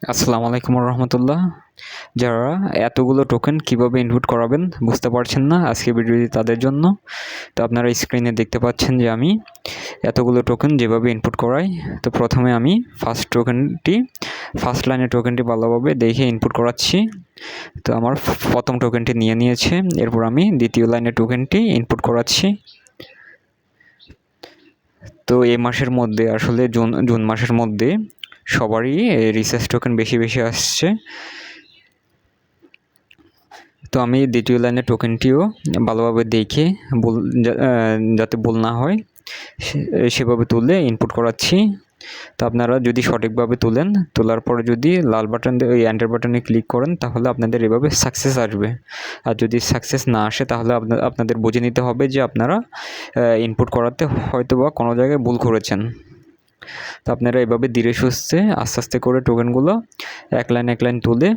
আসসালামু আলাইকুম রহমতুল্লাহ। যারা এতগুলো টোকেন কিভাবে ইনপুট করাবেন বুঝতে পারছেন না, আজকে ভিডিওটি তাদের জন্য। তো আপনারা স্ক্রিনে দেখতে পাচ্ছেন যে আমি এতগুলো টোকেন যেভাবে ইনপুট করাই। তো প্রথমে আমি ফার্স্ট লাইনের টোকেনটি ভালোভাবে দেখে ইনপুট করাচ্ছি। তো আমার প্রথম টোকেনটি নিয়েছে, এরপর আমি দ্বিতীয় লাইনের টোকেনটি ইনপুট করাচ্ছি। তো এই মাসের মধ্যে আসলে জুন মাসের মধ্যে সবারই রিসার্চ টোকেন বেশি আসছে। তো আমি দ্বিতীয় লাইনের টোকেনটিও ভালোভাবে দেখে যাতে ভুল না হয় সেভাবে তুলে ইনপুট করাচ্ছি। তো আপনারা যদি সঠিকভাবে তোলার পরে যদি লাল বাটন ওই এন্টার বাটনে ক্লিক করেন তাহলে আপনাদের এভাবে সাকসেস আসবে। আর যদি সাকসেস না আসে তাহলে আপনাদের বুঝে নিতে হবে যে আপনারা ইনপুট করাতে হয়তো বা কোনো জায়গায় ভুল করেছেন। তো আপনারা এভাবে ধীরে সুস্থে আস্তে করে টোকেনগুলো এক লাইন তুলে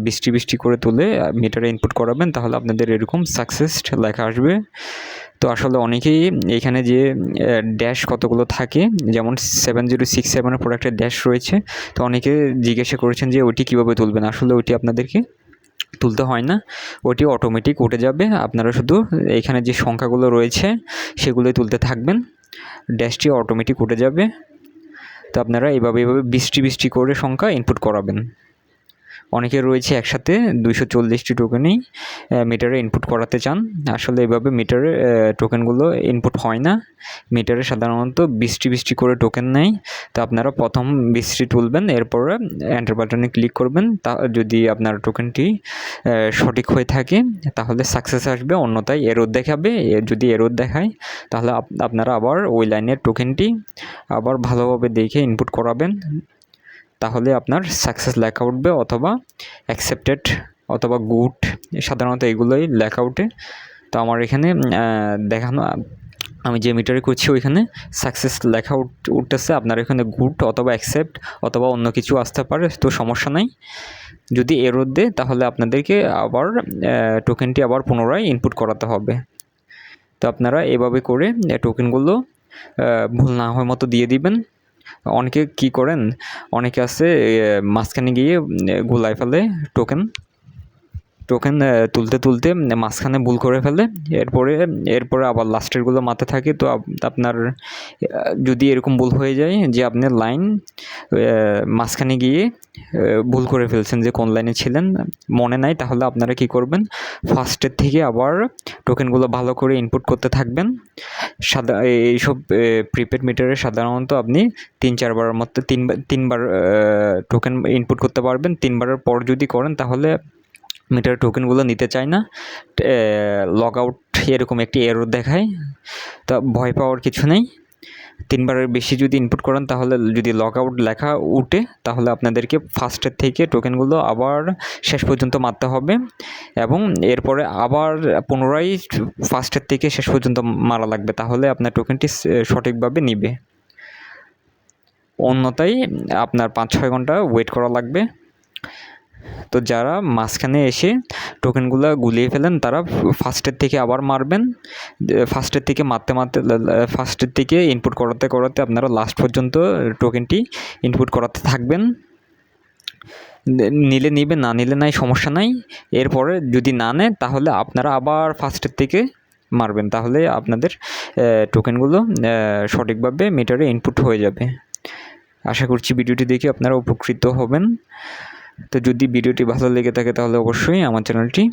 বৃষ্টি করে তুলে মিটারে ইনপুট করাবেন, তাহলে আপনাদের এরকম সাকসেস লেখা আসবে। তো আসলে অনেকেই এখানে যে ড্যাশ কতগুলো থাকে, যেমন 7067-এর পর একটা ড্যাশ রয়েছে, তো অনেকে জিজ্ঞাসা করেছেন যে ওইটি কীভাবে তুলবেন। আসলে ওইটি আপনাদেরকে তুলতে হয় না, ওইটি অটোমেটিক উঠে যাবে। আপনারা শুধু এখানে যে সংখ্যাগুলো রয়েছে সেগুলোই তুলতে থাকবেন, ড্যাশটি অটোমেটিক উঠে যাবে। তো আপনারা এভাবে বৃষ্টি করে সংখ্যা ইনপুট করাবেন। অনেকে রয়েছে একসাথে 240টি টোকেনই মিটারে ইনপুট করাতে চান। আসলে এভাবে মিটারে টোকেনগুলো ইনপুট হয় না। মিটারে সাধারণত বৃষ্টি করে টোকেন নেয়। তো আপনারা প্রথম 20টি তুলবেন, এরপরে এন্টার বাটনে ক্লিক করবেন। যদি আপনার টোকেনটি সঠিক হয়ে থাকে তাহলে সাকসেস আসবে, অন্যথায় এরর দেখাবে। যদি এরর দেখায় তাহলে আপনারা আবার ওই লাইনের টোকেনটি আবার ভালোভাবে দেখে ইনপুট করাবেন, তাহলে আপনার সাকসেস লেখা উঠবে, অথবা অ্যাকসেপ্টেড অথবা গুড, সাধারণত এগুলোই লেখা উঠে। তো আমার এখানে দেখানো, আমি যে মিটারে করছি ওইখানে সাকসেস লেখা উঠতেছে। আপনার এখানে গুড অথবা অ্যাকসেপ্ট অথবা অন্য কিছু আসতে পারে, তো সমস্যা নাই। যদি এরর দেয় তাহলে আপনাদেরকে আবার টোকেনটি আবার পুনরায় ইনপুট করাতে হবে। তো আপনারা এভাবে করে টোকেনগুলো ভুল না হওয়ার মতো দিয়ে দিবেন। অনেকে কি করেন, অনেকে আছে মাঝখানে গিয়ে গোলায় ফেলে টোকেন তুলতে মাঝখানে ভুল করে ফেলে, এরপরে আবার লাস্টেরগুলো মাথায় থাকে। তো আপনার যদি এরকম ভুল হয়ে যায় যে আপনি লাইন মাঝখানে গিয়ে ভুল করে ফেলছেন যে কোন লাইনে ছিলেন মনে নাই, তাহলে আপনারা কি করবেন, ফার্স্টের থেকে আবার টোকেনগুলো ভালো করে ইনপুট করতে থাকবেন। এইসব প্রিপেড মিটারে সাধারণত আপনি 3-4বারের মতো তিনবার টোকেন ইনপুট করতে পারবেন। 3বারের পর যদি করেন তাহলে মিটারের টোকেনগুলো নিতে চায় না, লগ আউট এরকম একটি এরর দেখায়। তা ভয় পাওয়ার কিছু নেই। 3বারের বেশি যদি ইনপুট করেন তাহলে যদি লগ আউট লেখা উঠে তাহলে আপনাদেরকে ফার্স্টের থেকে টোকেনগুলো আবার শেষ পর্যন্ত মারতে হবে, এবং এরপরে আবার পুনরায় ফার্স্টের থেকে শেষ পর্যন্ত মারা লাগবে, তাহলে আপনার টোকেনটি সঠিকভাবে নিবে। অন্যথায় আপনার 5-6 ঘন্টা ওয়েট করা লাগবে। তো যারা মাঝখানে এসে টোকেনগুলো গুলিয়ে ফেলেন তারা ফার্স্টের থেকে আবার মারবেন। ফার্স্টের থেকে মারতে ফার্স্টের থেকে ইনপুট করাতে আপনারা লাস্ট পর্যন্ত টোকেনটি ইনপুট করাতে থাকবেন। নিলে নিবে, না নিলে নাই, সমস্যা নাই। এরপরে যদি না নেয় তাহলে আপনারা আবার ফার্স্টের থেকে মারবেন, তাহলে আপনাদের টোকেনগুলো সঠিকভাবে মিটারে ইনপুট হয়ে যাবে। আশা করছি ভিডিওটি দেখে আপনারা উপকৃত হবেন। তো যদি ভিডিওটি ভালো লেগে থাকে তাহলে অবশ্যই আমার চ্যানেলটি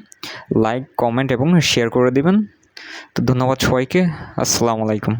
লাইক, কমেন্ট এবং শেয়ার করে দিবেন। তো ধন্যবাদ সবাইকে। আসসালামু আলাইকুম।